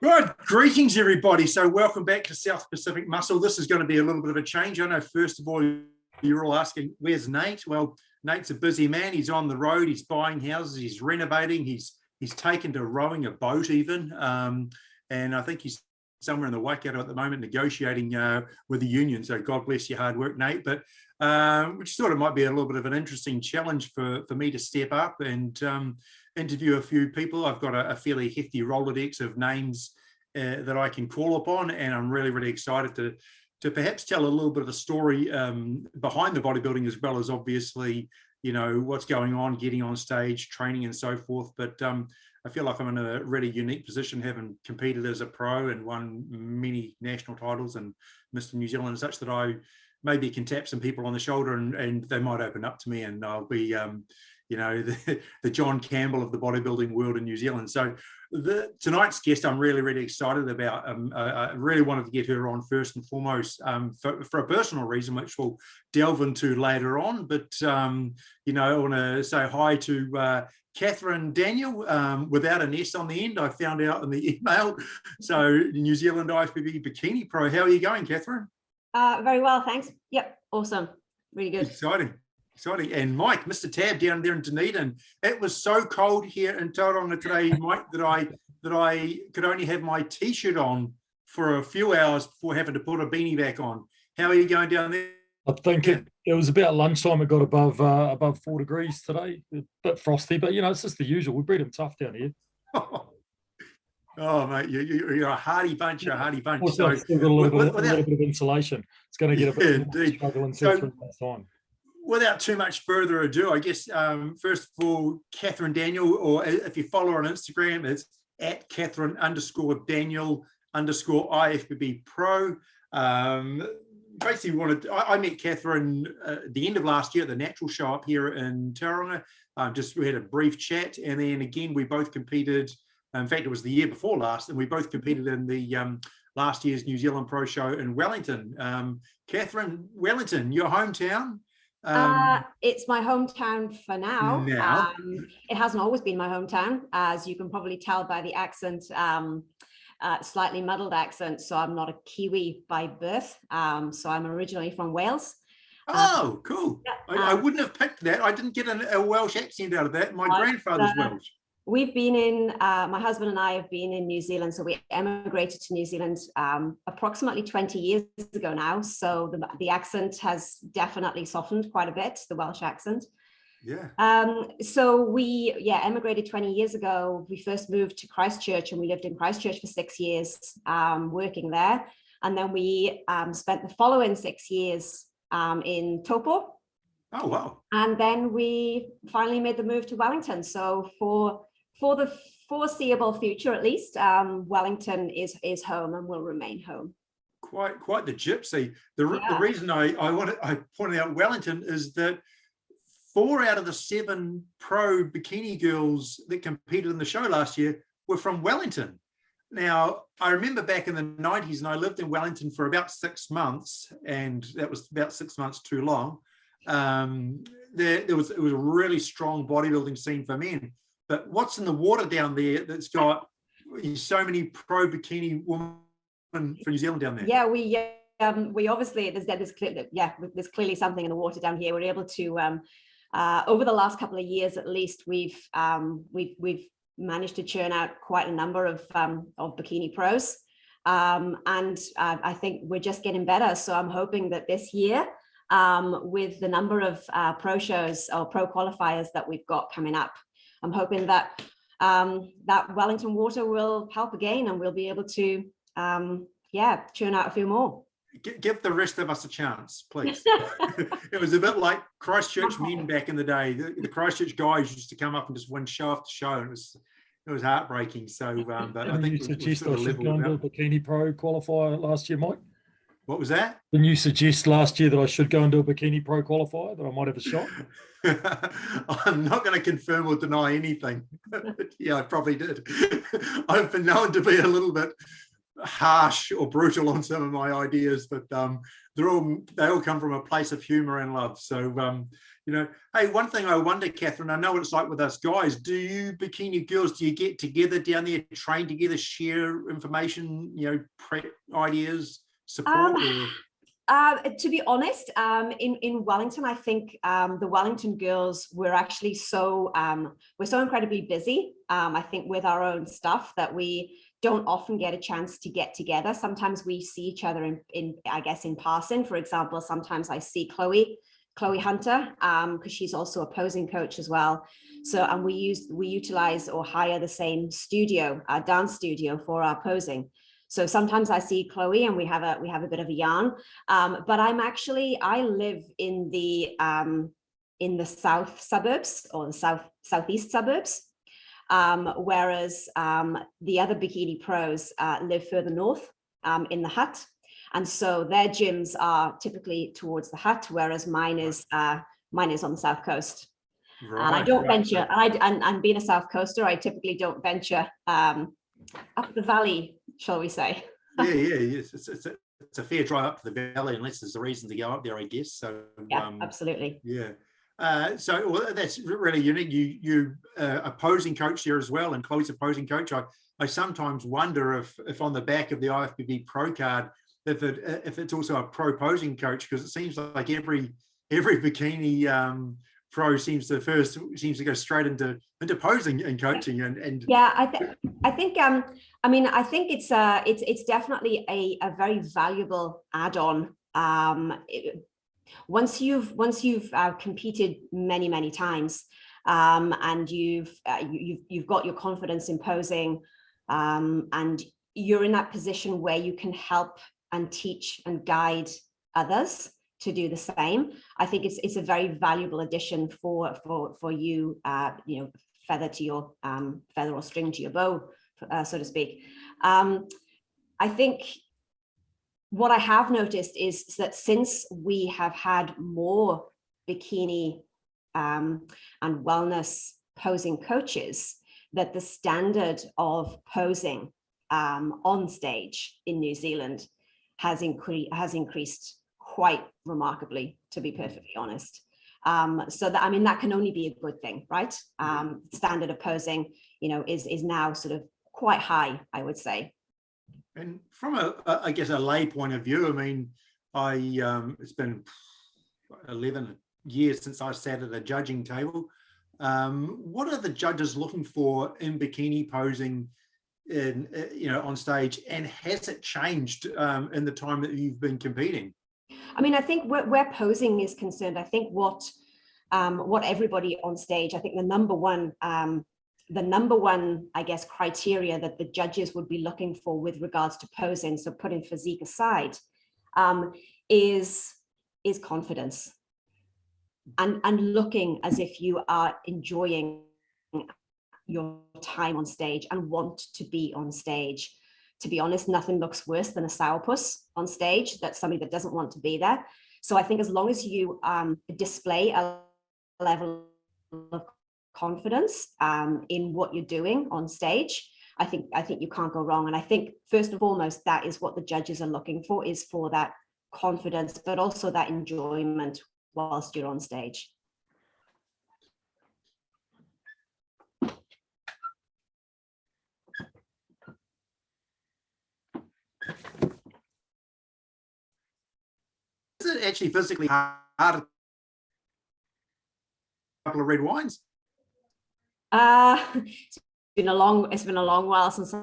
Right, greetings everybody. So welcome back to South Pacific Muscle. This is going to be a little bit of a change. I know first of all, you're all asking, where's Nate? Well, Nate's a busy man. He's on the road, he's buying houses, he's renovating, he's taken to rowing a boat even. And I think he's somewhere in the Waikato at the moment negotiating with the union. So God bless your hard work, Nate. But which sort of might be a little bit of an interesting challenge for me to step up and interview a few people. I've got a fairly hefty Rolodex of names that I can call upon, and I'm really excited to perhaps tell a little bit of a story behind the bodybuilding, as well as obviously, you know, what's going on, getting on stage, training and so forth. But I feel like I'm in a really unique position, having competed as a pro and won many national titles and Mr. New Zealand, such that I maybe can tap some people on the shoulder and they might open up to me, and I'll be you know, the John Campbell of the bodybuilding world in New Zealand. So tonight's guest I'm really excited about. I really wanted to get her on first and foremost for a personal reason, which we'll delve into later on. But, you know, I want to say hi to Catherine Daniel, without an S on the end, I found out in the email. So New Zealand IFBB Bikini Pro. How are you going, Catherine? Very well, thanks. Yep, awesome. Really good. Exciting. And Mike, Mr. Tab down there in Dunedin. It was so cold here in Tauranga today, Mike, that I could only have my t-shirt on for a few hours before having to put a beanie back on. How are you going down there? I think it was about lunchtime. It got above 4 degrees today. A bit frosty, but you know, it's just the usual. We breed them tough down here. Oh, mate, you're a hardy bunch, Also, so, still got a little bit of insulation. It's going to get a bit struggling through that time. Without too much further ado, I guess, first of all, Catherine Daniel, or if you follow her on Instagram, it's at Catherine_Daniel_IFBB Pro. Basically I met Catherine at the end of last year at the Natural Show up here in Tauranga. We had a brief chat, and then again, we both competed. In fact, it was the year before last, and we both competed in the last year's New Zealand Pro Show in Wellington. Catherine, Wellington, your hometown? It's my hometown for now. It hasn't always been my hometown, as you can probably tell by the accent, slightly muddled accent. So I'm not a Kiwi by birth. So I'm originally from Wales. Oh, cool. Yeah, I wouldn't have picked that. I didn't get a Welsh accent out of that. My grandfather's Welsh. We've been in, my husband and I have been in New Zealand. So we emigrated to New Zealand approximately 20 years ago now. So the accent has definitely softened quite a bit, the Welsh accent. Yeah. So we emigrated 20 years ago. We first moved to Christchurch, and we lived in Christchurch for 6 years, working there. And then we spent the following 6 years in Taupo. Oh, wow. And then we finally made the move to Wellington. So for the foreseeable future, at least, Wellington is home and will remain home. Quite the gypsy. The reason I pointed out Wellington is that 4 out of the 7 pro bikini girls that competed in the show last year were from Wellington. Now, I remember back in the 90s, and I lived in Wellington for about 6 months, and that was about 6 months too long. It was a really strong bodybuilding scene for men. But what's in the water down there that's got so many pro bikini women from New Zealand down there? Yeah, we obviously there's clearly something in the water down here. We're able to over the last couple of years at least, we've managed to churn out quite a number of bikini pros, and I think we're just getting better. So I'm hoping that this year, with the number of pro shows or pro qualifiers that we've got coming up, I'm hoping that that Wellington water will help again, and we'll be able to churn out a few more. Give the rest of us a chance, please. It was a bit like Christchurch men back in the day. The Christchurch guys used to come up and just win show after show, and it was heartbreaking. So, but I think you suggest I should go and do a bikini pro qualifier last year, Mike? What was that? Didn't you suggest last year that I should go and do a bikini pro qualifier, that I might have a shot? I'm not going to confirm or deny anything. Yeah, I probably did. I've been known to be a little bit harsh or brutal on some of my ideas, but they all come from a place of humor and love. So Hey, one thing I wonder, Catherine, I know what it's like with us guys. Do you bikini girls, do you get together down there, train together, share information, prep ideas, support? To be honest, in Wellington, I think the Wellington girls we're so incredibly busy. I think with our own stuff that we don't often get a chance to get together. Sometimes we see each other in passing. For example, sometimes I see Chloe Hunter, because she's also a posing coach as well. So, and we utilize or hire the same studio, dance studio, for our posing. So sometimes I see Chloe and we have a bit of a yarn. But I live in the south suburbs, or the southeast suburbs, whereas the other bikini pros live further north in the Hut. And so their gyms are typically towards the Hut, whereas mine is on the south coast. Right, and I don't venture, and being a south coaster, I typically don't venture up the valley, shall we say. Yes. It's a fair drive up to the valley, unless there's a reason to go up there, I guess. So yeah, absolutely. Yeah. So that's really unique. You a posing coach there as well, and Chloe's a posing coach. I sometimes wonder if on the back of the IFBB Pro card, if it's also a pro posing coach, because it seems like every bikini pro seems to go straight into posing and coaching and yeah, I think it's definitely a very valuable add-on. Once you've competed many times, and you've got your confidence in posing, and you're in that position where you can help and teach and guide others to do the same. I think it's a very valuable addition for you, feather to your feather or string to your bow, so to speak. I think what I have noticed is that since we have had more bikini and wellness posing coaches, that the standard of posing on stage in New Zealand has increased quite remarkably, to be perfectly honest. So that, that can only be a good thing, right? Standard of posing, is now sort of quite high, I would say. And from I guess a lay point of view, it's been 11 years since I sat at a judging table. What are the judges looking for in bikini posing on stage, and has it changed in the time that you've been competing? I think where posing is concerned, I think what everybody on stage, I think the number one, I guess, criteria that the judges would be looking for with regards to posing, so putting physique aside, is confidence, and looking as if you are enjoying your time on stage and want to be on stage. To be honest, nothing looks worse than a sourpuss on stage. That's somebody that doesn't want to be there. So I think as long as you display a level of confidence in what you're doing on stage, I think you can't go wrong. And I think first and foremost, that is what the judges are looking for, is for that confidence, but also that enjoyment whilst you're on stage. Is it actually physically hard? A couple of red wines? It's been a long while since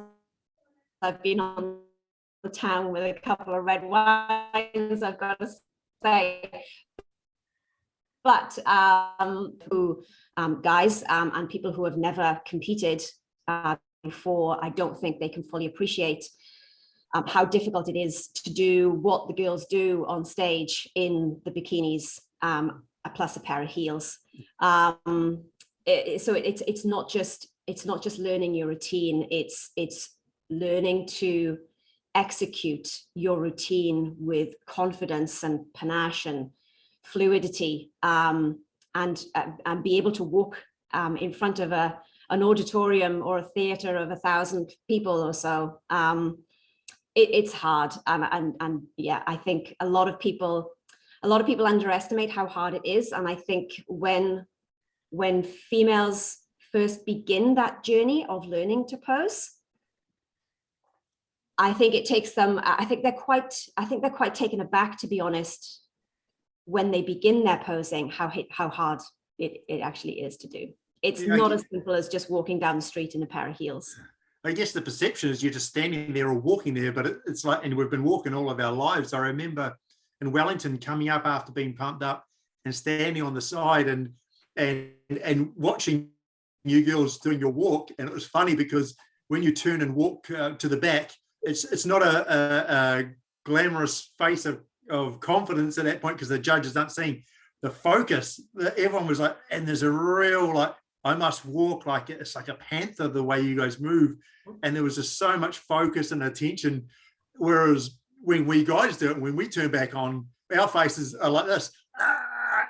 I've been on the town with a couple of red wines, I've got to say. But guys and people who have never competed before, I don't think they can fully appreciate how difficult it is to do what the girls do on stage in the bikinis, plus a pair of heels. So it's not just learning your routine. It's learning to execute your routine with confidence and panache and fluidity, and be able to walk in front of an auditorium or a theater of 1,000 people or so. It's hard, and yeah, I think a lot of people a lot of people underestimate how hard it is. And I think when females first begin that journey of learning to pose, I think it takes them, I think they're quite taken aback, to be honest, when they begin their posing, how hard it actually is to do. It's not as simple as just walking down the street in a pair of heels. I guess the perception is you're just standing there or walking there, but it's like, and we've been walking all of our lives. I remember in Wellington coming up after being pumped up and standing on the side and watching you girls doing your walk. And it was funny because when you turn and walk to the back, it's not a glamorous face of confidence at that point, because the judges aren't seeing the focus. Everyone was like, and there's a real, like, I must walk like it's like a panther the way you guys move. And there was just so much focus and attention. Whereas when we guys do it, when we turn back on, our faces are like this.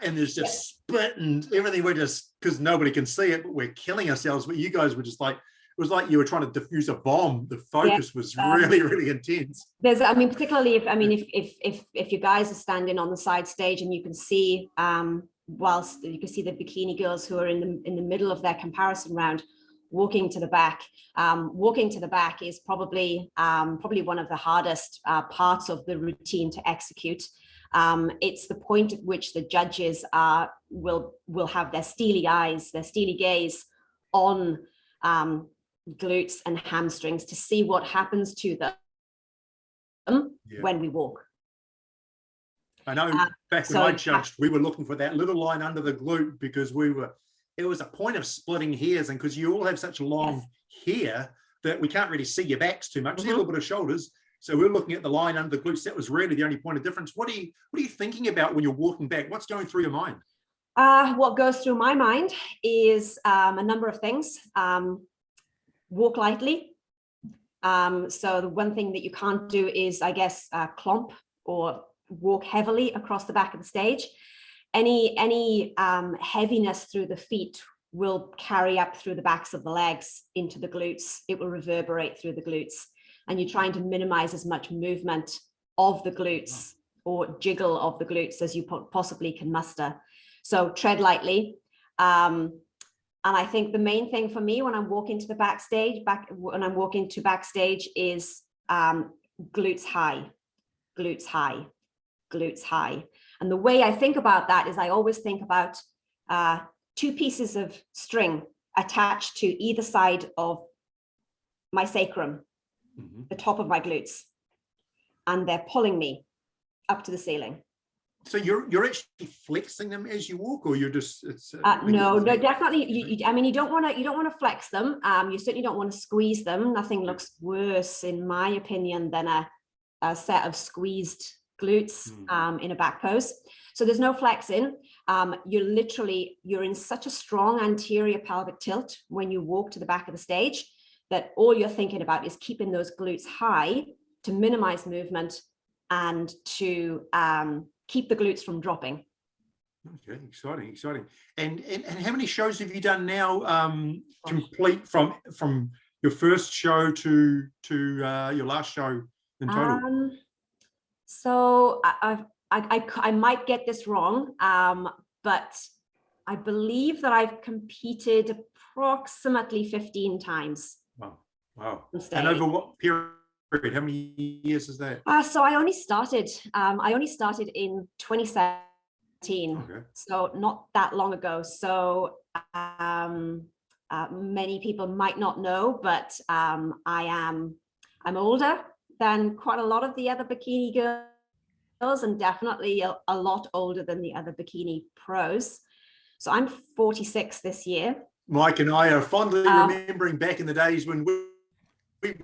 And there's just spit and everything. We're just, because nobody can see it, but we're killing ourselves. But you guys were just like, it was like you were trying to diffuse a bomb. The focus was really, really intense. Particularly if you guys are standing on the side stage and you can see, whilst you can see the bikini girls who are in the middle of their comparison round, walking to the back. Walking to the back is probably one of the hardest parts of the routine to execute. It's the point at which the judges will have their steely eyes, their steely gaze on glutes and hamstrings to see what happens to them when we walk. I know back when I judged, we were looking for that little line under the glute, because it was a point of splitting hairs, and because you all have such long hair that we can't really see your backs too much, see a little bit of shoulders. So we're looking at the line under the glutes. That was really the only point of difference. What are you thinking about when you're walking back? What's going through your mind? What goes through my mind is a number of things. Walk lightly. So the one thing that you can't do is, I guess, clomp or walk heavily across the back of the stage. Any heaviness through the feet will carry up through the backs of the legs into the glutes. It will reverberate through the glutes. And you're trying to minimize as much movement of the glutes or jiggle of the glutes as you possibly can muster. So tread lightly. And I think the main thing for me when I'm walking to the backstage, is glutes high, glutes high, glutes high. And the way I think about that is I always think about two pieces of string attached to either side of my sacrum, the top of my glutes, and they're pulling me up to the ceiling. So you're actually flexing them as you walk, or you're just no, definitely. You don't want to flex them. You certainly don't want to squeeze them. Nothing looks worse, in my opinion, than a set of squeezed glutes in a back pose. So there's no flexing. You're in such a strong anterior pelvic tilt when you walk to the back of the stage that all you're thinking about is keeping those glutes high to minimize movement and to keep the glutes from dropping. Okay, exciting. And how many shows have you done now, complete from your first show to your last show in total? So I might get this wrong, but I believe that I've competed approximately 15 times. Wow. And over what period? How many years is that? So I only started in 2017. Okay. So not that long ago. So many people might not know, but I'm older than quite a lot of the other bikini girls, and definitely a lot older than the other bikini pros. So I'm 46 this year. Mike and I are fondly remembering back in the days when we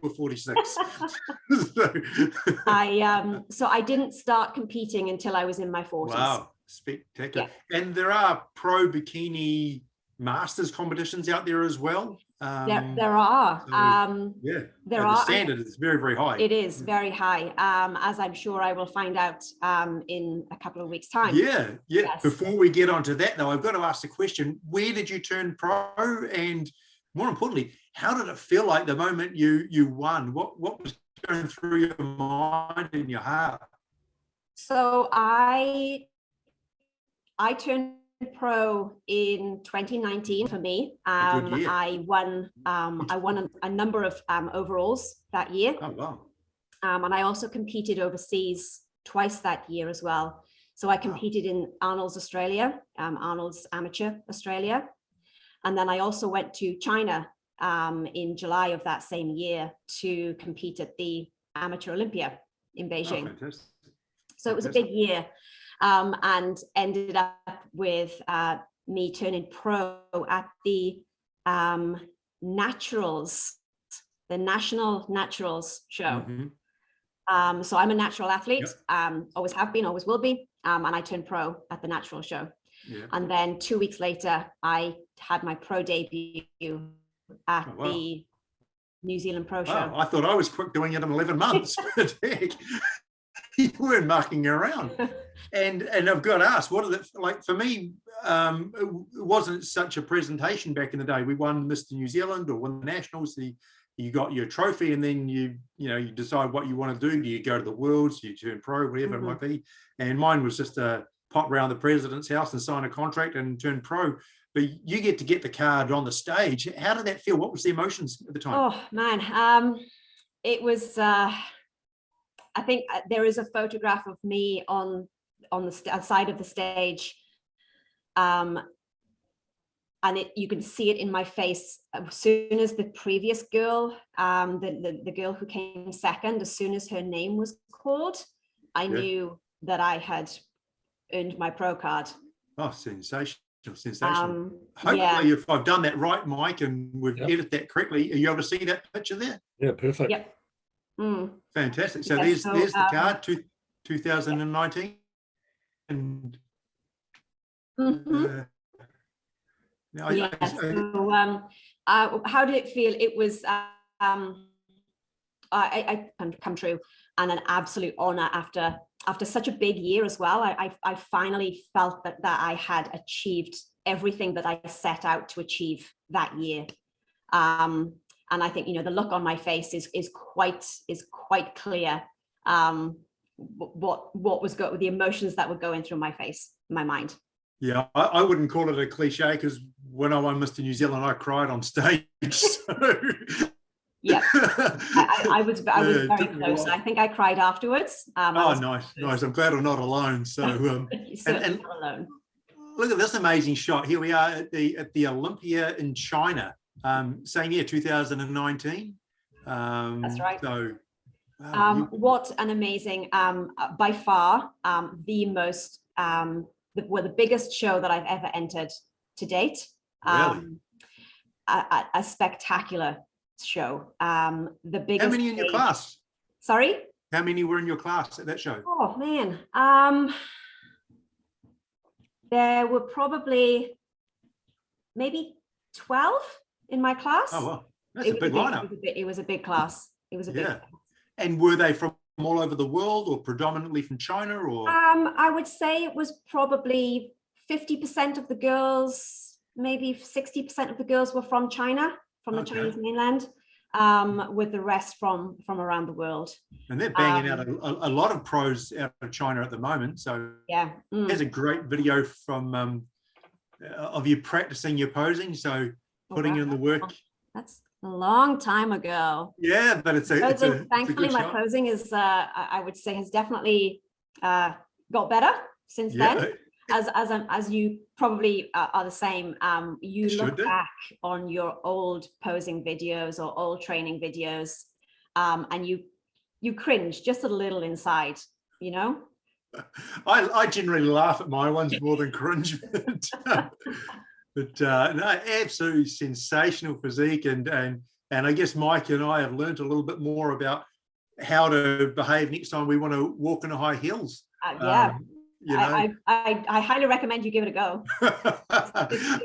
were 46. So I didn't start competing until I was in my 40s. Wow, spectacular. Yeah. And there are pro bikini masters competitions out there as well. There are. The standard is very, very high. It is very high, as I'm sure I will find out in a couple of weeks' time. Yeah. Yes. Before we get onto that, though, I've got to ask the question: where did you turn pro, and more importantly, how did it feel like the moment you won? What was going through your mind and your heart? So I I turned pro in 2019 for me. A good year. I won a number of overalls that year. Oh, wow. And I also competed overseas twice that year as well. So I competed in Arnold's Australia, Arnold's Amateur Australia. And then I also went to China in July of that same year to compete at the Amateur Olympia in Beijing. Oh, fantastic. So it was a big year, and ended up with me turning pro at the Naturals, the National Naturals show. Mm-hmm. So I'm a natural athlete, Yep. Always have been, always will be, and I turned pro at the Natural show. Yeah. And then 2 weeks later, I had my pro debut at the New Zealand Pro Show. Wow, I thought I was quick doing it in 11 months. But heck, you weren't mucking around. And I've got to ask, what are the, like for me, it wasn't such a presentation back in the day. We won Mr. New Zealand or won the Nationals. You got your trophy, and then you decide what you want to do. Do you go to the Worlds? Do you turn pro, whatever it might be? And mine was just a pop around the president's house and sign a contract and turn pro. But you get to get the card on the stage. How did that feel? What was the emotions at the time? Oh man, it was. I think there is a photograph of me on the side of the stage, and you can see it in my face as soon as the previous girl, the girl who came second, as soon as her name was called, I knew that I had earned my pro card. Oh, sensational. Hopefully, if I've done that right, Mike, and we've edited that correctly, are you able to see that picture there? Yeah, perfect. Yep. Fantastic. So there's the card, 2019. And how did it feel? It was I come true, and an absolute honor after such a big year as well. I finally felt that I had achieved everything that I set out to achieve that year. And I think, the look on my face is quite clear. What was the emotions that were going through my face, my mind. Yeah, I wouldn't call it a cliche, because when I won Mr. New Zealand, I cried on stage. So. Yeah, I was very close. I think I cried afterwards. Nice. I'm glad I'm not alone. So, and not alone. Look at this amazing shot. Here we are at the Olympia in China, same year, 2019. That's right. So, wow, what an amazing, by far, the biggest show that I've ever entered to date. Really? A spectacular show. The biggest. How many in your class? Sorry? How many were in your class at that show? Oh man. There were probably maybe 12 in my class. Oh well, that's a big lineup. It was a big class. It was a big class. And were they from all over the world, or predominantly from China, or? I would say it was probably 50% of the girls, maybe 60% of the girls were from China, from the Chinese mainland, with the rest from around the world. And they're banging out a lot of pros out of China at the moment. So yeah, there's a great video from of you practicing your posing. So putting in the work. That's a long time ago. Yeah, but thankfully my posing is I would say has definitely got better since then. As you probably are the same, you look back on your old posing videos or old training videos, and you cringe just a little inside, I generally laugh at my ones more than cringe, but no, absolutely sensational physique, and I guess Mike and I have learned a little bit more about how to behave next time we want to walk in high heels. I highly recommend you give it a go.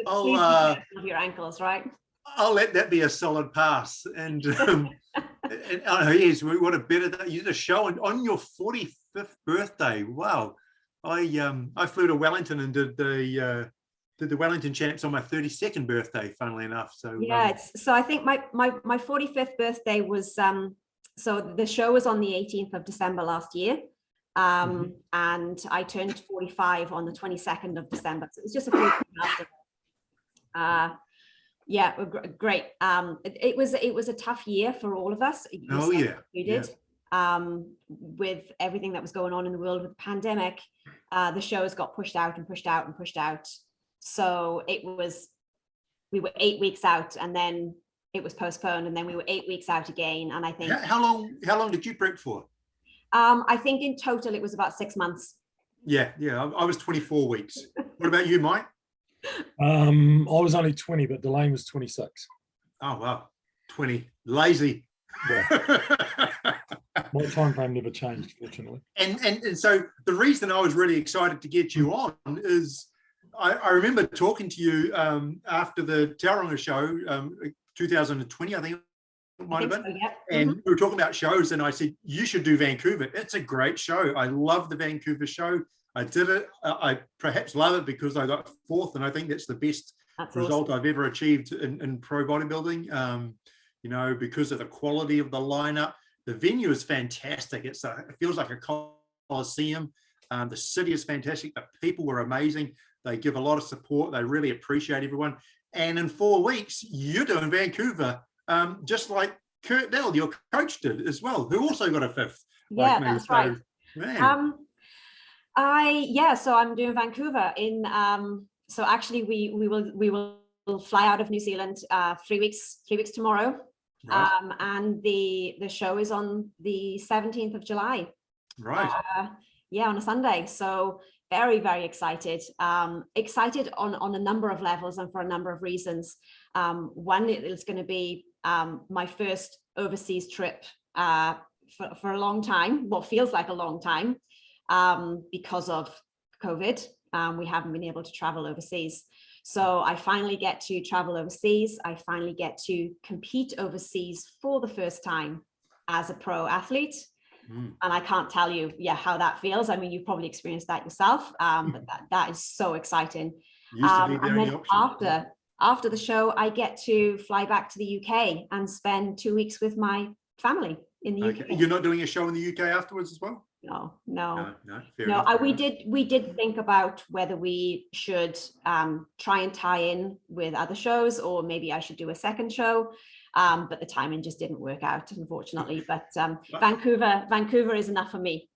Of your ankles, right? I'll let that be a solid pass. And yes, what a better day. You did a show on your 45th birthday. Wow. I flew to Wellington and did the Wellington champs on my 32nd birthday, funnily enough. So so I think my 45th birthday was so the show was on the 18th of December last year. And I turned 45 on the 22nd of December. So it was just a few weeks after. Yeah, great. It was a tough year for all of us. Oh yeah, included. With everything that was going on in the world with the pandemic, the shows got pushed out and pushed out and pushed out. So we were 8 weeks out, and then it was postponed, and then we were 8 weeks out again. And I think how long did you prep for? I think in total it was about 6 months. Yeah, I was 24 weeks. What about you, Mike? I was only 20, but Delane was 26. Oh wow, 20. Lazy. Yeah. My time frame never changed, fortunately. And so the reason I was really excited to get you on is I remember talking to you after the Tauranga show, 2020, I think it might have been. So, yeah. And we were talking about shows, and I said, you should do Vancouver. It's a great show. I love the Vancouver show. I did it. I perhaps love it because I got fourth, and I think that's the best result I've ever achieved in pro bodybuilding. You know, because of the quality of the lineup. The venue is fantastic. It feels like a coliseum. The city is fantastic. The people were amazing. They give a lot of support. They really appreciate everyone. And in 4 weeks, you're doing Vancouver, just like Kurt Dell, your coach, did as well, who also got a fifth. Yeah, like me. that's right. Man. So I'm doing Vancouver in. So actually, we will fly out of New Zealand 3 weeks tomorrow. Right. And the show is on the 17th of July. Right. Yeah, on a Sunday. So very, very excited. Excited on a number of levels and for a number of reasons. One, it is going to be my first overseas trip for a long time, what feels like a long time, because of COVID. We haven't been able to travel overseas. So I finally get to travel overseas. I finally get to compete overseas for the first time as a pro athlete. And I can't tell you, how that feels. I mean, you've probably experienced that yourself, but that is so exciting. And then after the show, I get to fly back to the UK and spend 2 weeks with my family in the UK. You're not doing a show in the UK afterwards as well? No. Fair enough. We did think about whether we should try and tie in with other shows, or maybe I should do a second show, but the timing just didn't work out, unfortunately. But Vancouver is enough for me.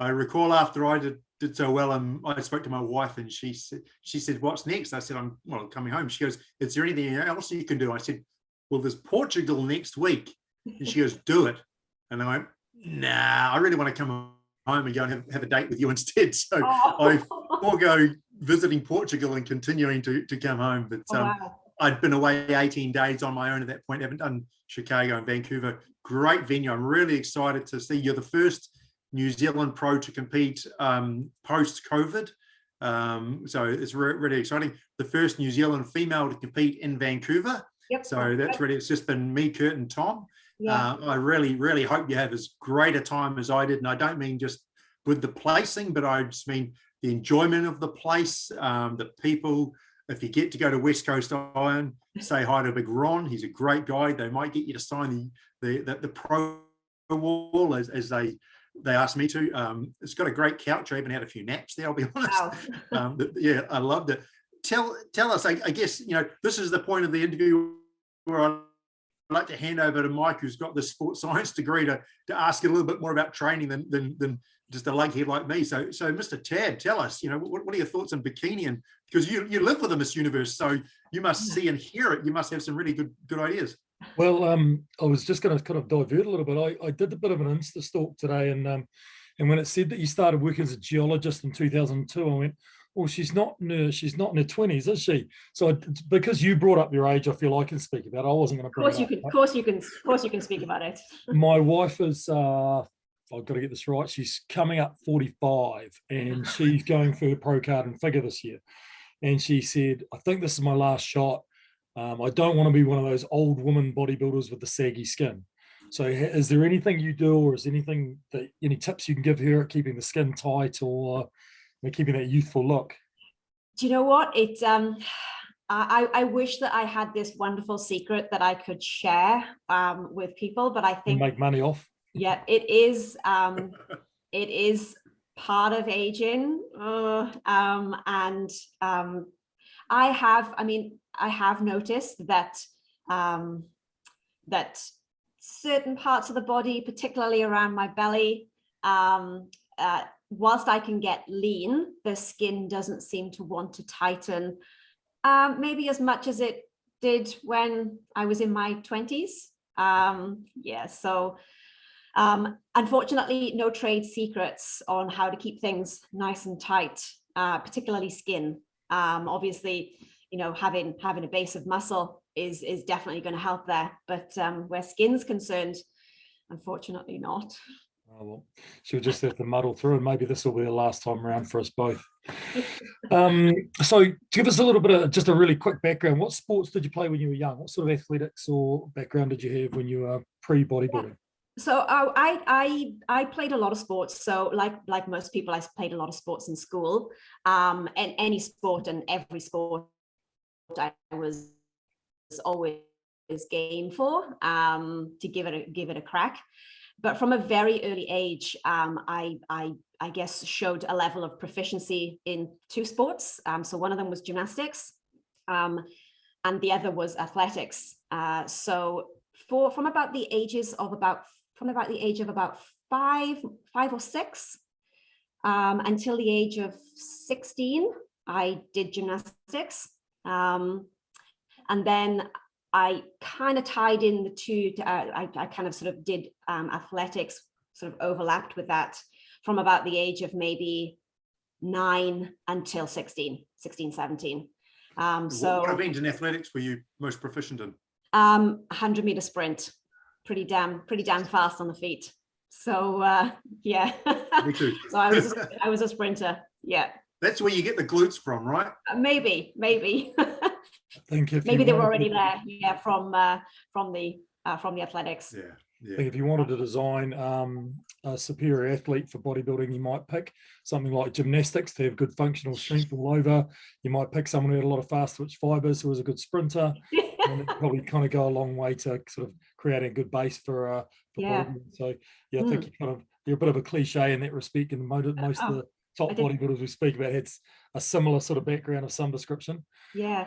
I recall after I did so well, and I spoke to my wife, and she said, "What's next?" I said, "I'm coming home." She goes, "Is there anything else you can do?" I said, "Well, there's Portugal next week," and she goes, "Do it." And I went, "Nah, I really want to come home and go and have a date with you instead." So I forego visiting Portugal and continuing to come home. But I'd been away 18 days on my own at that point. Haven't done Chicago and Vancouver. Great venue. I'm really excited to see. You're the first New Zealand pro to compete post-COVID. So it's really exciting. The first New Zealand female to compete in Vancouver. Yep. So that's really, it's just been me, Kurt, and Tom. Yeah. I really, really hope you have as great a time as I did. And I don't mean just with the placing, but I just mean the enjoyment of the place, the people. If you get to go to West Coast Iron, say hi to Big Ron. He's a great guy. They might get you to sign the pro wall as they asked me to. It's got a great couch. I even had a few naps there, I'll be honest. Wow. Yeah, I loved it. Tell us, I guess, this is the point of the interview where I'd like to hand over to Mike, who's got the sports science degree, to ask you a little bit more about training than just a lunkhead like me. So Mr. Tab, tell us, what are your thoughts on bikini? And because you live with the Miss Universe, so you must see and hear it. You must have some really good ideas. Well, I was just going to kind of divert a little bit. I did a bit of an Insta stalk today, and when it said that you started working as a geologist in 2002, I went, well, she's not in her 20s, is she? So because you brought up your age, I feel I can speak about it. I wasn't going to. Of course you can speak about it. My wife is. I've got to get this right. She's coming up 45, and she's going for her pro card and figure this year. And she said, "I think this is my last shot. I don't want to be one of those old woman bodybuilders with the saggy skin." So is there anything you do, or is anything any tips you can give her at keeping the skin tight, or keeping that youthful look? Do you know what? I wish that I had this wonderful secret that I could share with people, but I think make money off. Yeah, it is part of aging. I have noticed that that certain parts of the body, particularly around my belly, whilst I can get lean, the skin doesn't seem to want to tighten, maybe as much as it did when I was in my 20s. So unfortunately, no trade secrets on how to keep things nice and tight, particularly skin. Obviously, having a base of muscle is definitely going to help there, but where skin's concerned, unfortunately not. Oh, well, she'll just have to muddle through, and maybe this will be the last time around for us both. So give us a little bit of just a really quick background. What sports did you play when you were young? What sort of athletics or background did you have when you were pre-bodybuilding? Yeah. So I played a lot of sports. So like most people, I played a lot of sports in school, and any sport and every sport I was always game for, to give it a crack. But from a very early age, I guess showed a level of proficiency in two sports. So one of them was gymnastics, and the other was athletics. So from about the age of about 5 or 6 until the age of 16, I did gymnastics, and then I kind of tied in the two. I kind of sort of did athletics, sort of overlapped with that from about the age of maybe 9 until 16, 17. So what event in athletics were you most proficient in? 100-meter sprint, pretty damn fast on the feet. So yeah. Me too. So I was a sprinter. Yeah. That's where you get the glutes from, right? Maybe. I think if Maybe they were already there, yeah, from the athletics. Yeah. I think if you wanted to design a superior athlete for bodybuilding, you might pick something like gymnastics to have good functional strength all over. You might pick someone who had a lot of fast twitch fibers, who was a good sprinter, and it probably kind of go a long way to sort of creating a good base for bodybuilding. So yeah, I think you're a bit of a cliche in that respect, and most of the top bodybuilders we speak about had a similar sort of background of some description. Yeah.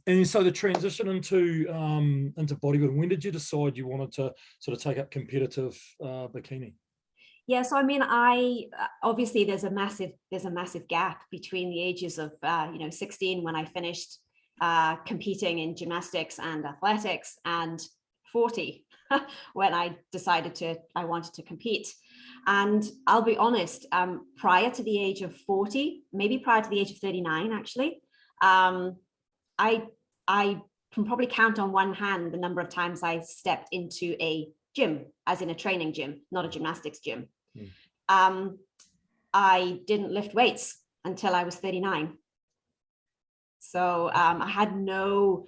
And so the transition into bodybuilding, when did you decide you wanted to sort of take up competitive bikini? Yeah, so I mean, I obviously there's a massive gap between the ages of 16 when I finished competing in gymnastics and athletics, and 40 when I decided I wanted to compete. And I'll be honest, prior to the age of 40, maybe prior to the age of 39, actually, I can probably count on one hand the number of times I stepped into a gym, as in a training gym, not a gymnastics gym. I didn't lift weights until I was 39. So I had no,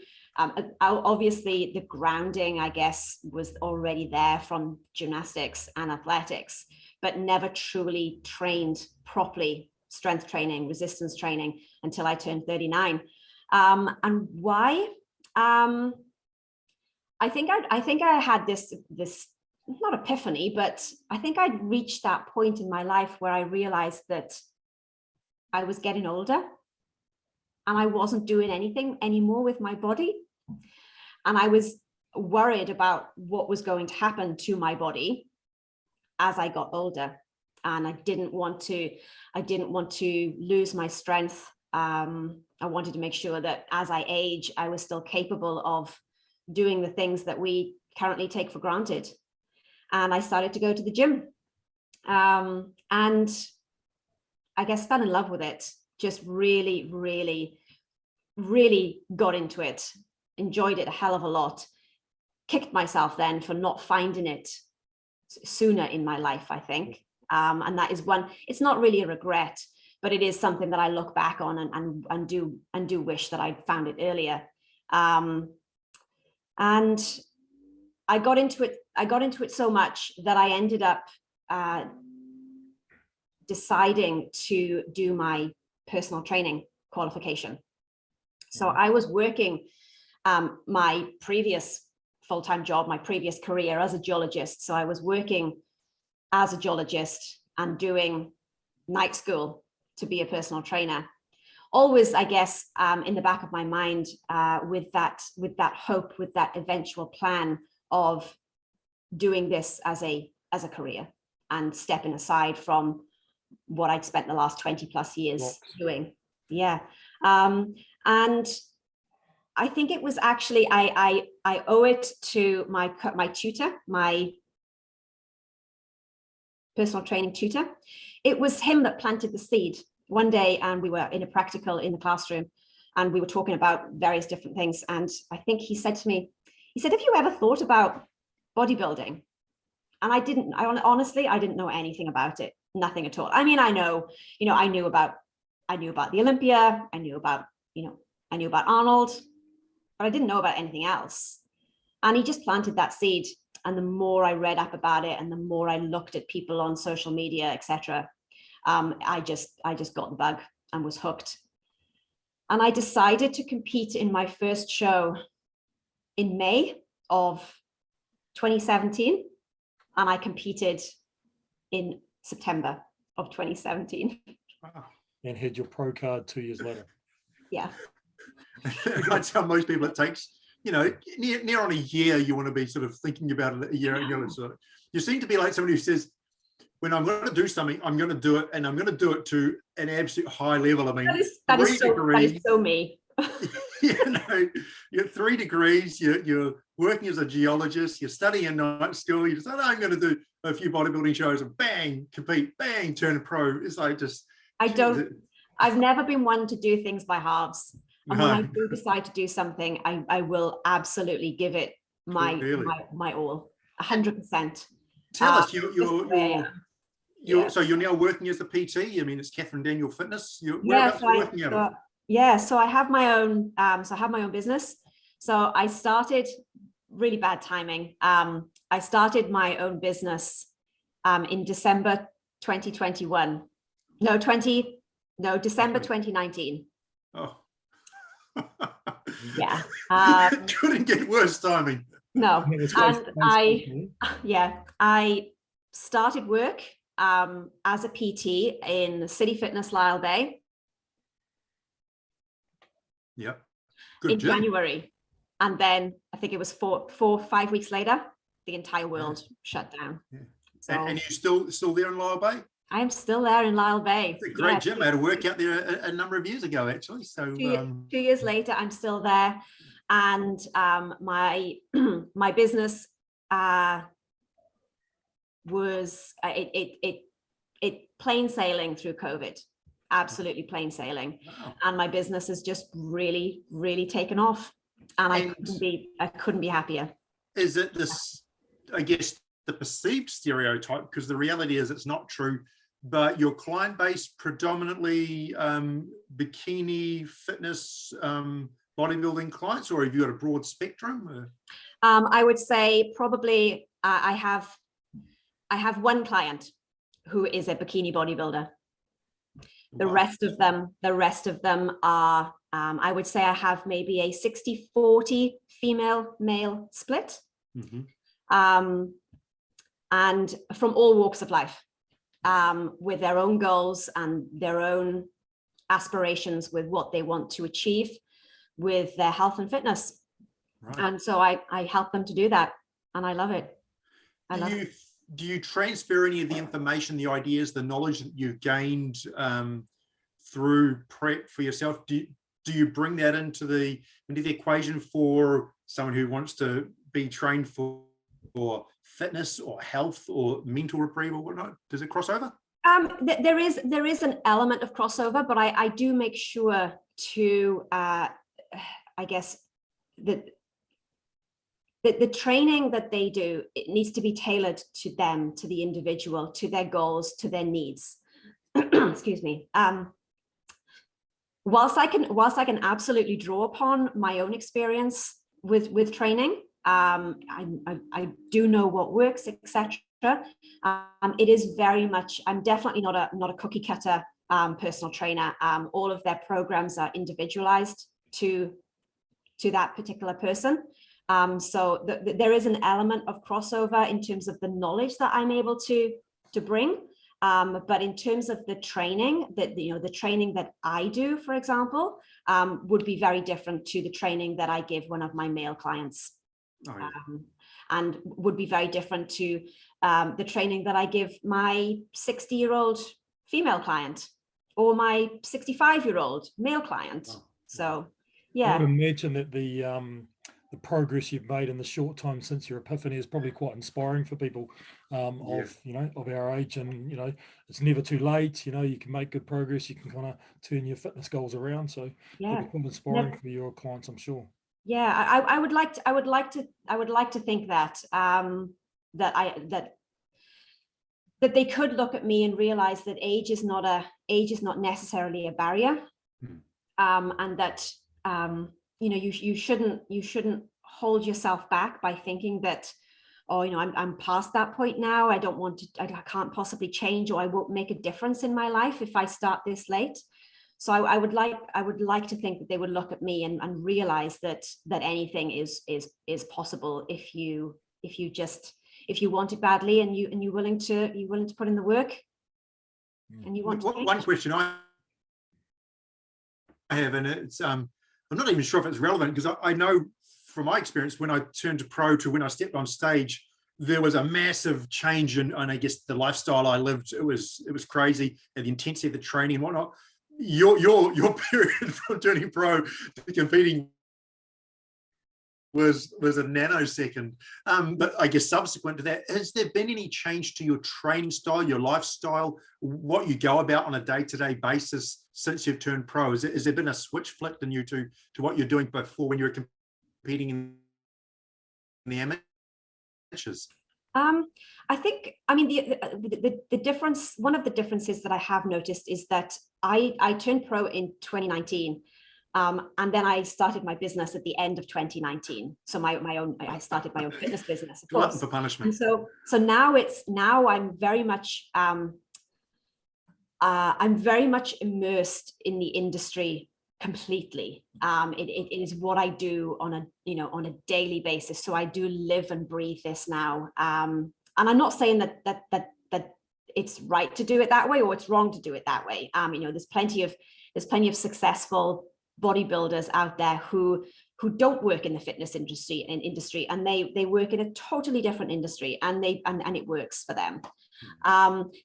obviously the grounding, I guess, was already there from gymnastics and athletics, but never truly trained properly, strength training, resistance training, until I turned 39. And why? I think I had this not epiphany, but I think I'd reached that point in my life where I realized that I was getting older and I wasn't doing anything anymore with my body. And I was worried about what was going to happen to my body as I got older. And I didn't want to lose my strength. I wanted to make sure that as I age, I was still capable of doing the things that we currently take for granted. And I started to go to the gym. And I guess fell in love with it. Just really, really, really got into it. Enjoyed it a hell of a lot. Kicked myself then for not finding it sooner in my life, I think. And that is one, it's not really a regret, but it is something that I look back on and do wish that I'd found it earlier. And I got into it so much that I ended up deciding to do my personal training qualification. So I was working my previous full-time job, my previous career as a geologist. So I was working as a geologist and doing night school to be a personal trainer. Always, I guess, in the back of my mind, with that hope, with that eventual plan of doing this as a career and stepping aside from what I'd spent the last 20 plus years doing. Yeah. And I think it was actually, I owe it to my tutor, my personal training tutor. It was him that planted the seed. One day, and we were in a practical in the classroom, and we were talking about various different things. And I think he said to me, he said, "Have you ever thought about bodybuilding?" And honestly, I didn't know anything about it, nothing at all. I mean, I knew about the Olympia, I knew about Arnold, but I didn't know about anything else. And he just planted that seed. And the more I read up about it, and the more I looked at people on social media, etc., I just got the bug and was hooked. And I decided to compete in my first show in May of 2017. And I competed in September of 2017. Wow. And had your pro card 2 years later. Yeah. I tell most people it takes, near on a year, you want to be sort of thinking about it a year. You seem to be like somebody who says, when I'm going to do something, I'm going to do it, and I'm going to do it to an absolute high level. I mean, that is so me. You're 3 degrees, you're working as a geologist, you're studying in night school, you just, oh, I'm going to do a few bodybuilding shows and bang, compete, bang, turn pro. It's like I've never been one to do things by halves. And when I do decide to do something, I will absolutely give it my all, 100%. Tell us, so you're now working as a PT. I mean, it's Catherine Daniel Fitness. So I have my own business. So I started, really bad timing. I started my own business in December 2021. December 2019. Oh. Yeah. Couldn't get worse timing. No. And I started work as a PT in City Fitness Lyle Bay. Yep. In January. And then I think it was 5 weeks later, the entire world shut down. Yeah. So, and you're still there in Lyle Bay? I am still there in Lyle Bay. It's a great gym. I had to work out there a number of years ago, actually. So 2 years later, I'm still there. And my business was plain sailing through COVID. Absolutely plain sailing. Wow. And my business has just really, really taken off. And I couldn't be happier. Is it this, I guess, the perceived stereotype, because the reality is it's not true, but your client base predominantly bikini, fitness, bodybuilding clients, or have you got a broad spectrum? I would say probably I have one client who is a bikini bodybuilder. The rest of them are, I would say I have maybe a 60-40 female-male split. Mm-hmm. And from all walks of life, with their own goals and their own aspirations with what they want to achieve with their health and fitness. Right. And so I help them to do that, and I love it. Do you transfer any of the information, the ideas, the knowledge that you've gained through prep for yourself? Do you bring that into the equation for someone who wants to be trained for fitness or health or mental reprieve or whatnot? Does it cross over? There is an element of crossover, but I do make sure to I guess that the training that they do, it needs to be tailored to them, to the individual, to their goals, to their needs. Excuse me. Whilst I can absolutely draw upon my own experience with training, I do know what works, etc. It is very much, I'm definitely not a cookie cutter personal trainer. All of their programs are individualized to that particular person. So there is an element of crossover in terms of the knowledge that I'm able to bring. But in terms of the training the training that I do, for example, would be very different to the training that I give one of my male clients. Oh, yeah. And would be very different to the training that I give my 60-year-old female client or my 65-year-old male client. Oh, So, I would yeah. imagine that the progress you've made in the short time since your epiphany is probably quite inspiring for people of our age. And it's never too late. You can make good progress. You can kind of turn your fitness goals around. So it'll be quite inspiring for your clients, I'm sure. Yeah, I would like to think that that they could look at me and realize that age is not necessarily a barrier, and that you shouldn't hold yourself back by thinking that, oh, I'm past that point now. I can't possibly change, or I won't make a difference in my life if I start this late. So I would like to think that they would look at me and realize that anything is possible if you want it badly and you're willing to put in the work, and you want to change. One question I have, and it's I'm not even sure if it's relevant, because I know from my experience, when I turned to pro to when I stepped on stage, there was a massive change in, and I guess, the lifestyle I lived. It was crazy, and the intensity of the training and whatnot. Your period from turning pro to competing was a nanosecond. But I guess subsequent to that, has there been any change to your training style, your lifestyle, what you go about on a day-to-day basis since you've turned pro? Has there been a switch flipped in you to what you're doing before, when you were competing in the amateurs? I think, the difference, one of the differences that I have noticed is that I turned pro in 2019. And then I started my business at the end of 2019. So I started my own fitness business, of course. For punishment. And so now I'm very much immersed in the industry completely. It is what I do on a daily basis. So I do live and breathe this now. And I'm not saying that it's right to do it that way or it's wrong to do it that way. There's plenty of successful bodybuilders out there who don't work in the fitness industry and they work in a totally different industry, and it works for them.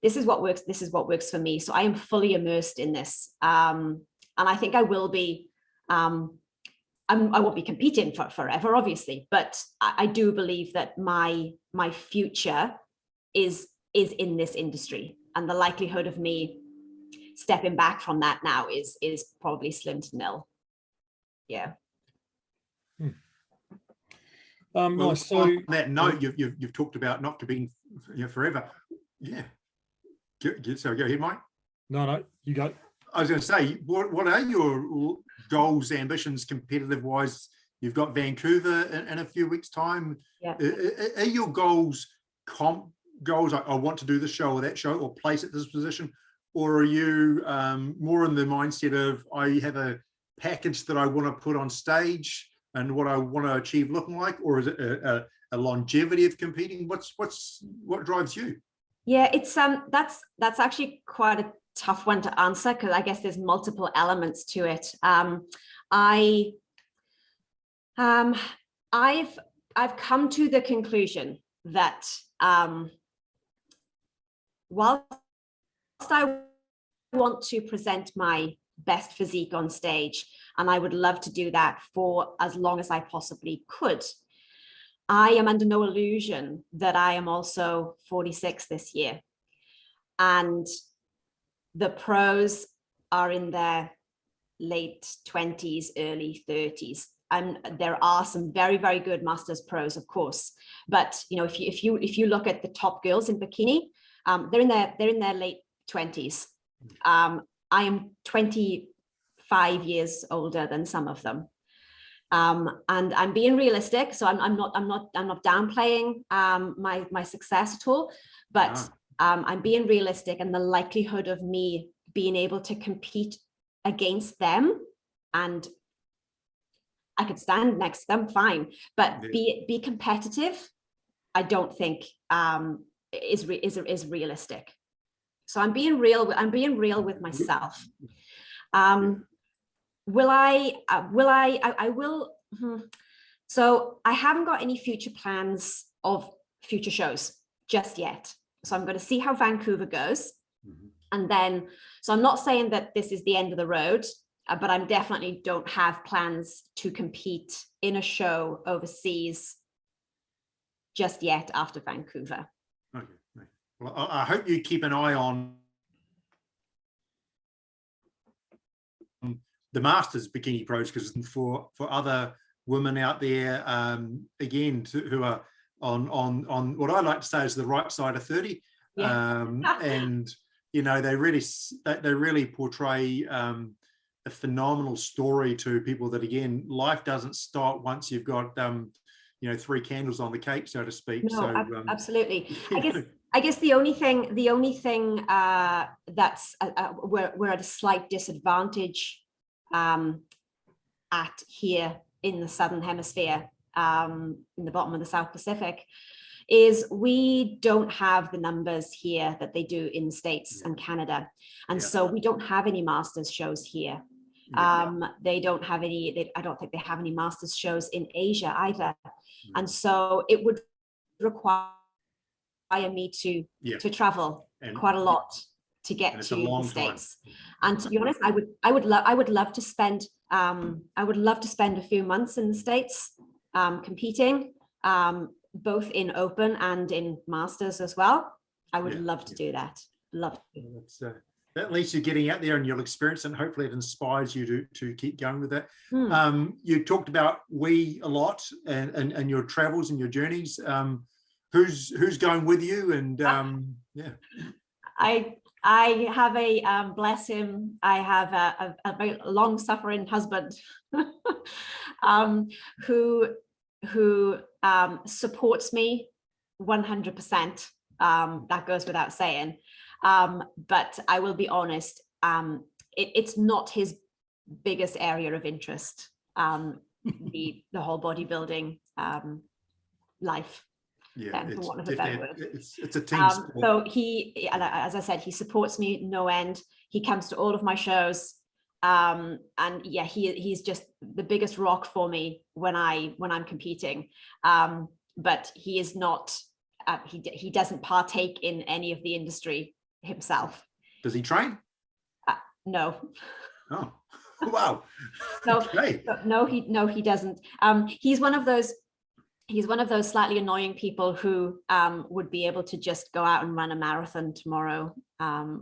This is what works for me. So I am fully immersed in this, and I think I will be. I won't be competing forever, obviously, but I do believe that my future is in this industry, and the likelihood of me stepping back from that now is probably slim to nil. Yeah. Nice. So on that note, you've talked about not competing forever. Yeah. So go ahead, Mike. No, you go. I was going to say, what are your goals, ambitions, competitive wise? You've got Vancouver in a few weeks' time. Yeah. Are your goals goals? I want to do this show or that show or place at this position, or are you more in the mindset of, I have a package that I want to put on stage and what I want to achieve looking like, or is it a longevity of competing? What drives you? Yeah, it's that's actually quite a tough one to answer, because I guess there's multiple elements to it. I've come to the conclusion that whilst I want to present my best physique on stage, and I would love to do that for as long as I possibly could, I am under no illusion that I am also 46 this year, and the pros are in their late 20s, early 30s. And there are some very, very good masters pros, of course. But if you look at the top girls in bikini, they're in their late 20s. I am 25 years older than some of them. And I'm being realistic, so I'm not downplaying my success at all, but I'm being realistic, and the likelihood of me being able to compete against them, and I could stand next to them, fine, but be competitive, I don't think is realistic. So I'm being real. I'm being real with myself. Will I? I will. So I haven't got any future plans of future shows just yet. So I'm going to see how Vancouver goes. And then, so I'm not saying that this is the end of the road, but I definitely don't have plans to compete in a show overseas just yet after Vancouver. Okay. Well, I hope you keep an eye on the Masters Bikini Pros, because for other women out there, again, who are on what I like to say is the right side of 30, and you know, they really portray a phenomenal story to people that, again, life doesn't stop once you've got you know, 3 candles on the cake, so to speak. No, so absolutely. I guess the only thing that's we're at a slight disadvantage at here in the Southern Hemisphere, in the bottom of the South Pacific, is we don't have the numbers here that they do in the States and Canada. And so we don't have any Masters shows here. They don't have any, I don't think they have any Masters shows in Asia either. And so it would require me to travel quite a lot to get to the States. And to be honest, I would love to spend a few months in the States competing, both in Open and in Masters as well. I would love to do that. Love to. At least you're getting out there and you'll experience it, and hopefully it inspires you to keep going with it. You talked about we a lot and your travels and your journeys. Who's going with you? And I have a bless him. I have a very long-suffering husband who supports me 100%. That goes without saying. But I will be honest, it's not his biggest area of interest, the whole bodybuilding life. It's a team sport. So he, as I said, he supports me no end. He comes to all of my shows, and yeah, he's just the biggest rock for me when I'm competing. But he is not. He doesn't partake in any of the industry himself. Does he train? No. Oh, wow. No, okay. no, he doesn't. He's one of those slightly annoying people who would be able to just go out and run a marathon tomorrow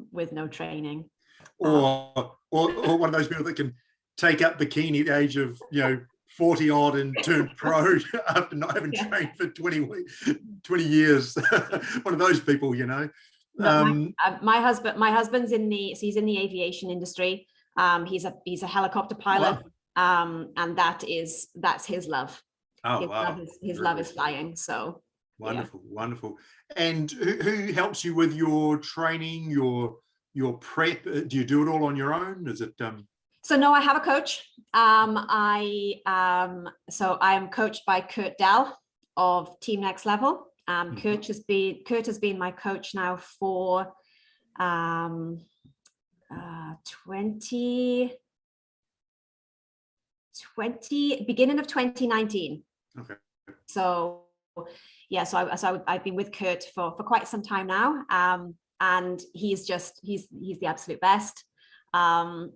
with no training. Or one of those people that can take up bikini at the age of 40 odd and turn pro after not having trained for 20 years. One of those people, No, my husband's he's in the aviation industry. He's a helicopter pilot. Wow. And that's his love. Oh, wow. His love is flying. So wonderful. And who helps you with your training, your prep? Do you do it all on your own? Is it So no, I have a coach. I am coached by Kurt Dell of Team Next Level. Kurt has been my coach now for beginning of 2019. Okay. So yeah, so I've been with Kurt for quite some time now, and he's the absolute best.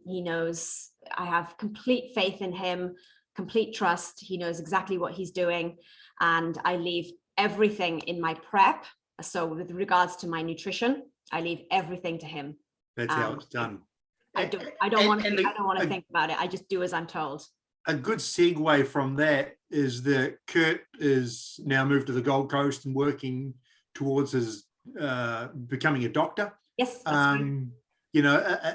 He knows, I have complete faith in him, complete trust. He knows exactly what he's doing, and I leave everything in my prep. So with regards to my nutrition, I leave everything to him. That's how it's done. I don't want to think about it. I just do as I'm told. A good segue from that is that Kurt is now moved to the Gold Coast and working towards his becoming a doctor. Yes. An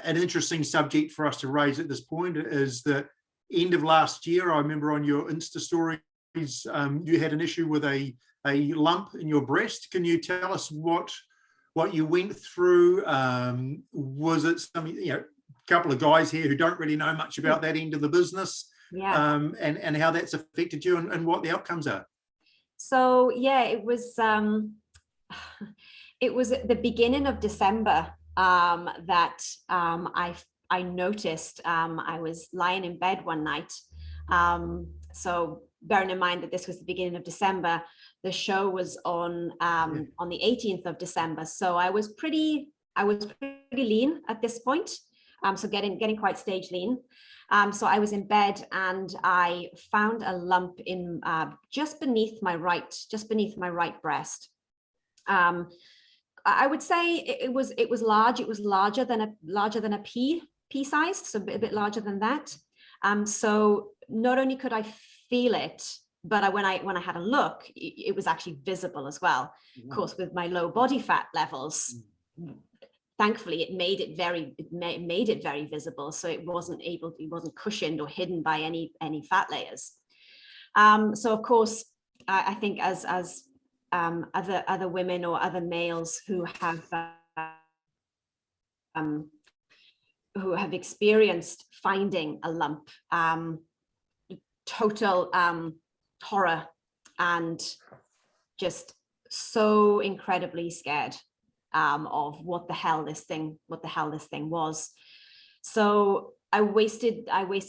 interesting subject for us to raise at this point is that end of last year, I remember on your Insta stories, you had an issue with a lump in your breast. Can you tell us what you went through? Was it something, a couple of guys here who don't really know much about that end of the business, and how that's affected you and what the outcomes are? So yeah, it was at the beginning of December. that I noticed. I was lying in bed one night. So bearing in mind that this was the beginning of December, the show was on the 18th of December. So I was pretty lean at this point. So getting quite stage lean. So I was in bed and I found a lump in just beneath my right breast. I would say it was large. It was larger than a pea-sized, so a bit larger than that. So not only could I feel it, but when I had a look, it was actually visible as well. Of course, with my low body fat levels, thankfully it made it very visible. So it wasn't cushioned or hidden by any fat layers. So of course, I think as other women or other males who have experienced finding a lump, total horror and just so incredibly scared of what the hell this thing was. So I wasted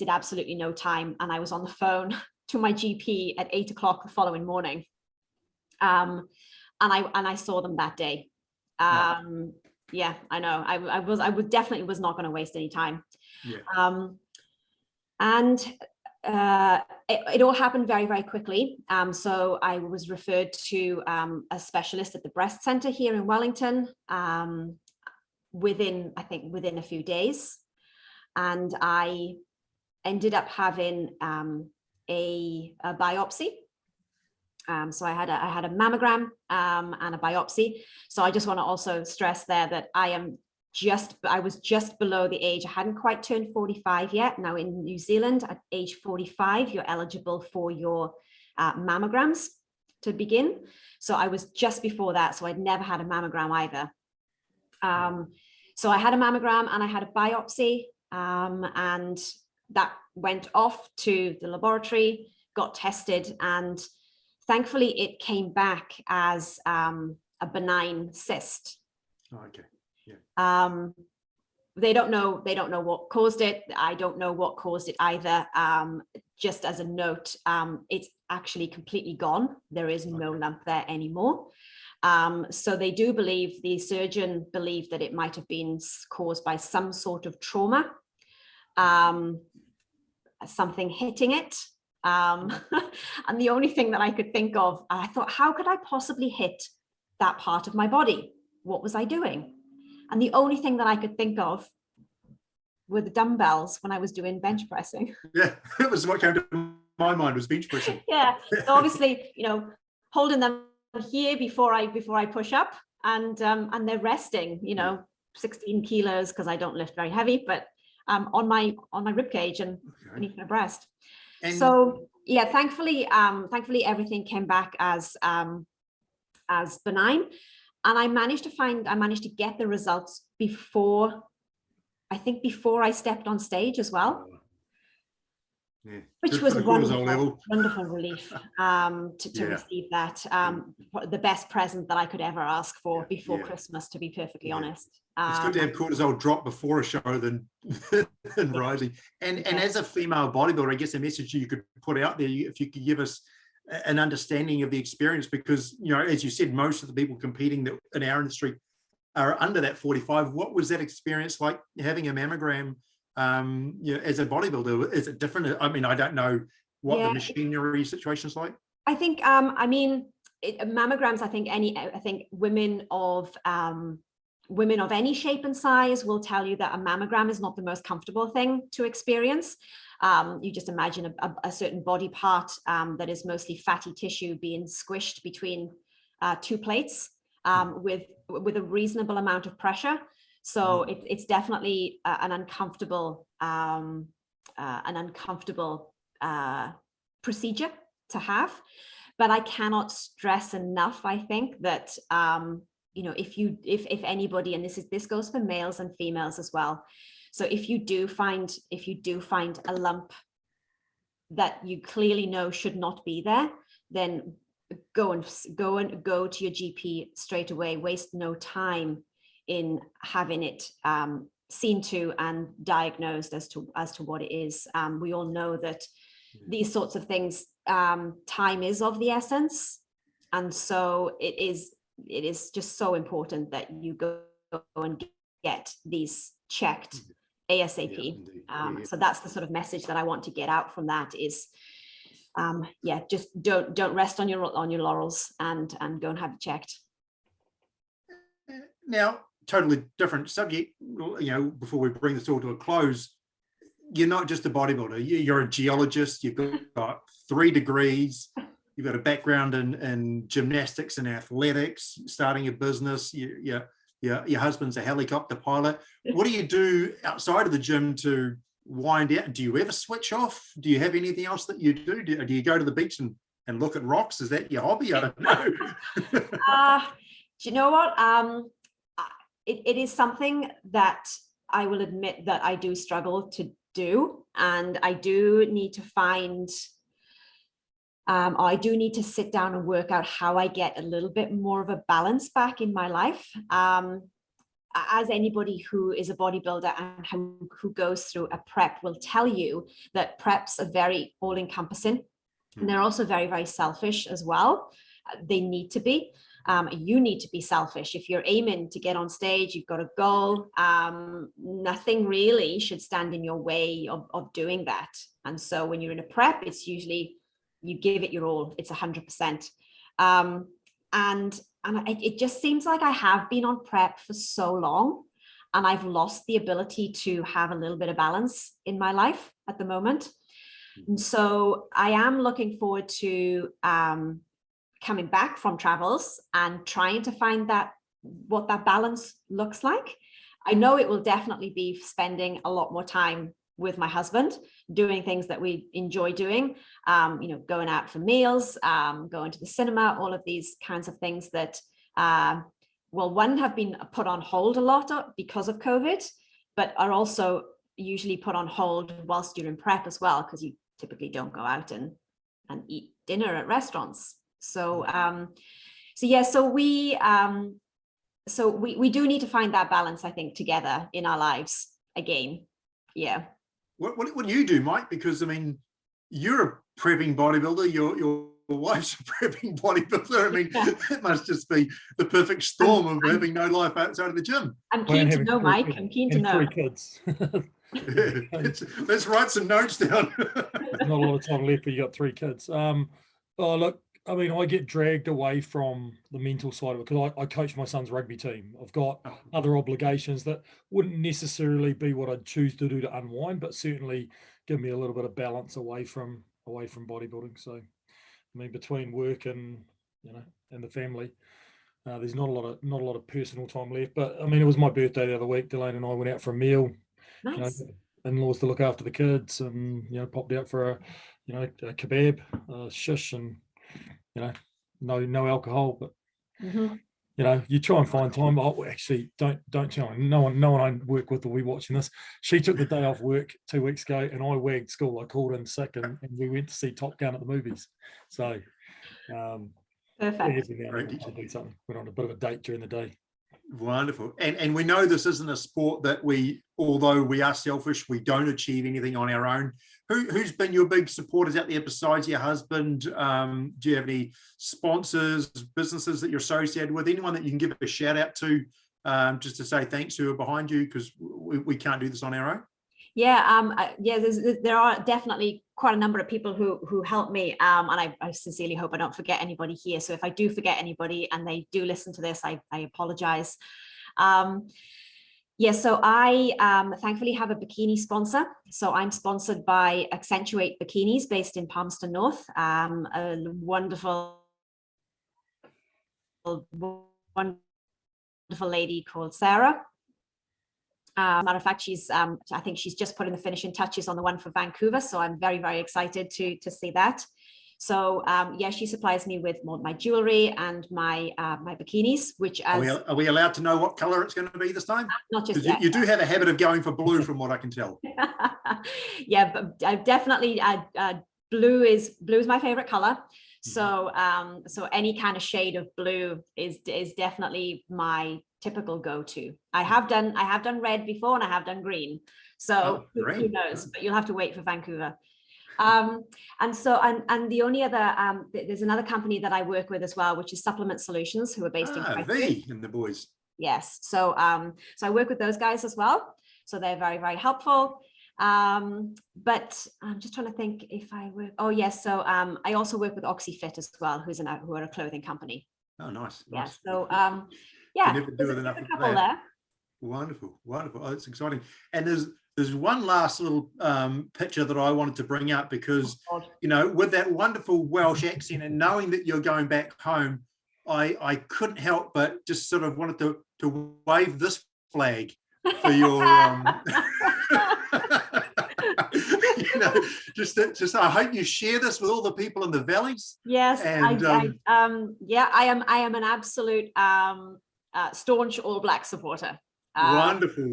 absolutely no time, and I was on the phone to my GP at 8 o'clock the following morning. And I saw them that day. Yeah, I know. I definitely was not going to waste any time. Yeah. And it all happened very, very quickly. So I was referred to a specialist at the breast center here in Wellington within a few days, and I ended up having a biopsy. So I had a mammogram and a biopsy. So I just want to also stress there that I was just below the age. I hadn't quite turned 45 yet. Now in New Zealand at age 45, you're eligible for your mammograms to begin. So I was just before that. So I'd never had a mammogram either. So I had a mammogram and I had a biopsy, and that went off to the laboratory, got tested, and thankfully, it came back as a benign cyst. Oh, okay. Yeah. They don't know what caused it. I don't know what caused it either. Just as a note, it's actually completely gone. There is no lump there anymore. So they do believe, the surgeon believed that it might have been caused by some sort of trauma, something hitting it. And the only thing that I could think of, I thought, how could I possibly hit that part of my body? What was I doing? And the only thing that I could think of were the dumbbells when I was doing bench pressing. Yeah, it was what came to my mind, was bench pressing. Yeah, so obviously, holding them here before I push up, and they're resting, 16 kilos, because I don't lift very heavy, but on my rib cage and beneath my breast. And so yeah, thankfully everything came back as benign, and I managed to get the results before I stepped on stage as well. Yeah. Which was a wonderful relief to receive that. The best present that I could ever ask for before Christmas, to be perfectly honest. It's good to have cortisol drop before a show than rising. And as a female bodybuilder, I guess a message you could put out there, if you could give us an understanding of the experience, because, as you said, most of the people competing in our industry are under that 45. What was that experience like, having a mammogram? As a bodybuilder, is it different? I mean, I don't know what the machinery situation is like. I think, mammograms, I think women of any shape and size will tell you that a mammogram is not the most comfortable thing to experience. You just imagine a certain body part that is mostly fatty tissue being squished between two plates with a reasonable amount of pressure. So it's definitely an uncomfortable procedure to have. But I cannot stress enough, I think, that if anybody, and this goes for males and females as well. So if you do find a lump that you clearly know should not be there, then go to your GP straight away. Waste no time in having it seen to and diagnosed as to what it is. We all know that these sorts of things, time is of the essence, and so it is just so important that you go and get these checked ASAP. So that's the sort of message that I want to get out from that is, just don't rest on your laurels and go and have it checked. Now, totally different subject, before we bring this all to a close, you're not just a bodybuilder, you're a geologist, you've got 3 degrees, you've got a background in gymnastics and athletics, starting a business, your husband's a helicopter pilot. What do you do outside of the gym to wind down? Do you ever switch off? Do you have anything else that you do? Do you go to the beach and look at rocks? Is that your hobby? I don't know. Do you know what? It is something that I will admit that I do struggle to do, and I do need to find, I do need to sit down and work out how I get a little bit more of a balance back in my life. As anybody who is a bodybuilder and who goes through a prep will tell you, that preps are very all-encompassing, and they're also very, very selfish as well. They need to be. You need to be selfish. If you're aiming to get on stage, you've got a goal. Nothing really should stand in your way of doing that. And so when you're in a prep, it's usually you give it your all. It's 100%. And it just seems like I have been on prep for so long, and I've lost the ability to have a little bit of balance in my life at the moment. And so I am looking forward to coming back from travels and trying to find what that balance looks like. I know it will definitely be spending a lot more time with my husband, doing things that we enjoy doing, going out for meals, going to the cinema, all of these kinds of things that, one, have been put on hold a lot because of COVID, but are also usually put on hold whilst you're in prep as well, because you typically don't go out and eat dinner at restaurants. So we do need to find that balance, I think, together in our lives again. Yeah. What do you do, Mike? Because I mean, you're a prepping bodybuilder. Your wife's a prepping bodybuilder. I mean, it must just be the perfect storm of having no life outside of the gym. I'm keen to know, Mike. I'm keen to know. 3 kids. Let's write some notes down. There's not a lot of time left, but you got 3 kids. Look, I mean, I get dragged away from the mental side of it because I coach my son's rugby team. I've got other obligations that wouldn't necessarily be what I'd choose to do to unwind, but certainly give me a little bit of balance away from bodybuilding. So, I mean, between work and and the family, there's not a lot of personal time left. But I mean, it was my birthday the other week. Delane and I went out for a meal. Nice. In-laws to look after the kids, and popped out for a kebab, shish, and no alcohol, but you try and find time. Oh, actually, don't tell me. No one I work with will be watching this. She took the day off work 2 weeks ago, and I wagged school. I called in sick, and we went to see Top Gun at the movies. So, perfect. Do something. Went on a bit of a date during the day. Wonderful. And we know this isn't a sport that although we are selfish, we don't achieve anything on our own. Who's been your big supporters out there besides your husband? Do you have any sponsors, businesses that you're associated with? Anyone that you can give a shout out to, just to say thanks, who are behind you, because we can't do this on our own? Yeah, there are definitely quite a number of people who help me, and I sincerely hope I don't forget anybody here. So if I do forget anybody and they do listen to this, I apologize. So I thankfully have a bikini sponsor. So I'm sponsored by Accentuate Bikinis based in Palmerston North, a wonderful lady called Sarah. Matter of fact, I think she's just putting the finishing touches on the one for Vancouver. So I'm very, very excited to see that. So she supplies me with more my jewelry and my bikinis, which are we allowed to know what color it's going to be this time? Not just yet. You do have a habit of going for blue, from what I can tell. Yeah, but I definitely blue is my favorite color. So so any kind of shade of blue is definitely my typical go-to. I have done red before, and I have done green. So who knows? But you'll have to wait for Vancouver. And the only other there's another company that I work with as well, which is Supplement Solutions, who are based in V and the boys. Yes. So so I work with those guys as well. So they're very, very helpful. But I'm just trying to think if I work. Oh yes. So I also work with OxyFit as well, who are a clothing company. Oh, nice. Yeah. So yeah, never do it enough a couple there. Wonderful, wonderful. Oh, it's exciting. And there's one last little picture that I wanted to bring up because, you know, with that wonderful Welsh accent and knowing that you're going back home, I couldn't help but just sort of wanted to wave this flag for your, you know, just I hope you share this with all the people in the valleys. Yes, and, I am an absolute staunch All Black supporter. Wonderful.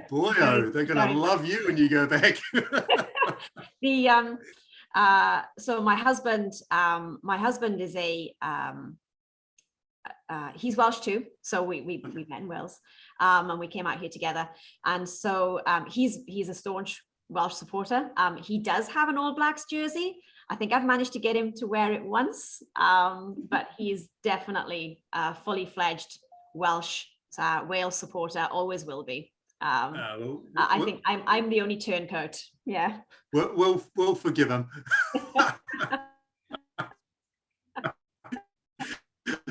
Boy, they're going to love you when you go back. So my husband is he's Welsh too. So we met in Wales, and we came out here together. And so he's a staunch Welsh supporter. He does have an All Blacks jersey. I think I've managed to get him to wear it once, but he's definitely a fully fledged Welsh Wales supporter, always will be. I think I'm the only turncoat. Yeah. We'll forgive him.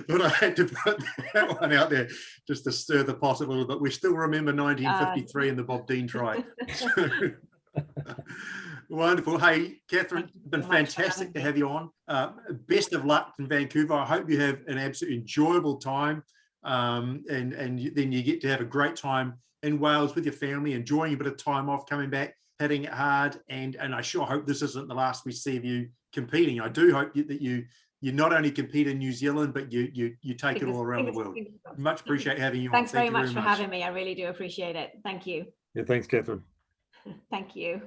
But I had to put that one out there just to stir the pot a little bit. We still remember 1953 and the Bob Dean try. Wonderful. Hey, Catherine, it's been fantastic to have you on. Best of luck in Vancouver. I hope you have an absolutely enjoyable time. And then you get to have a great time in Wales with your family, enjoying a bit of time off, coming back, hitting it hard. And I sure hope this isn't the last we see of you competing. I do hope that you not only compete in New Zealand, but you take it all around the world. Much appreciate having you on. Thanks very much for having me. I really do appreciate it. Thank you. Yeah, thanks, Catherine. Thank you.